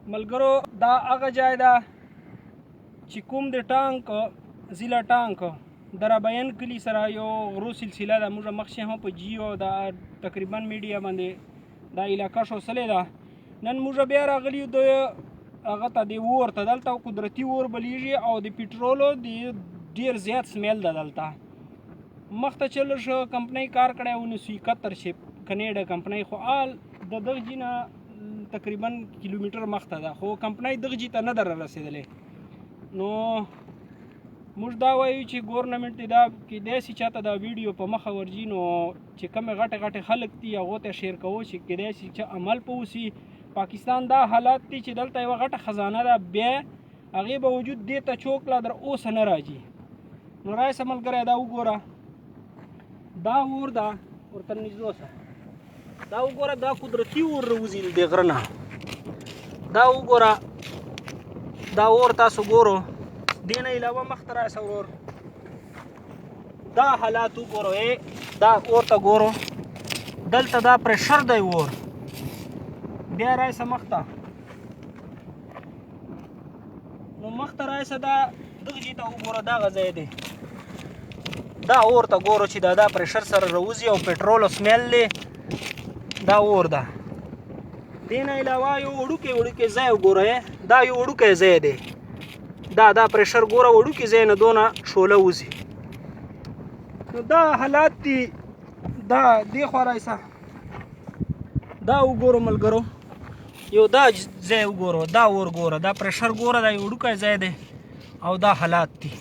ملګرو دا هغه ځای ده چې کوم د ټانک ضلع ټانک درابین کلي سره یو غرو سلسله ده. موږ مخکې هم په جیو دا تقریبا میډیا باندې دا علاقه شوسلې ده. نن موږ بیا راغلي د هغه ته د اور ته دلته قدرتي اور بلیږي او د پټرولو د ډېر زیات سمیل ده دلته. مخته چې لږ کمپنۍ کار کړی 1971 چې کنیډا کمپنۍ خو آل د دغه جي نه تقریبا کیلومتر مخته ده خو کمپنۍ دغه جي ته نه ده رارسېدلې. نو موږ دا وایو چې ګورنمنټ دا کیدای شي چاته دا ویډیو په مخه ورځي نو چې کومې غټې غټې خلک دي هغو ته شیر کوو چې کیدای شي چې عمل په وسي. پاکستان دا حالات دي چې دلته یوه غټه خزانه ده بیا هغې باوجود دې ته چوک لا در اوسه نه راځي. نو رایسه ملګری دا وګوره دا اور ده ورته نږدې اوسه دا وګوره دا قدرتي اور راوځي د غره نه. دا وګوره دا اور تاسو ګورو دې نه علاوه مخته راسه ورور دا حالات وګورو دا اور ته ګورو دلته دا پرشر دی اور بیا راسه مخته نو مخته راسه دا دغه جي ته وګوره دغه ځای دی دا اور ته ګورو چې دا پرشر سره راوځي او پټرول سمیل دی دا اور ده. دې نه علاوه یو وړوکی ځای وګوره دا یو وړوکی ځای دی دا پرشر ګوره وړوکی ځای نه دونه شوله وځي. نو دا حالات دي دا دې خوا رایسه دا وګورو ملګرو یو دا ځای وګورو دا اور ګوره دا پرشر ګوره دا یو وړوکی ځای دی او دا حالات دي.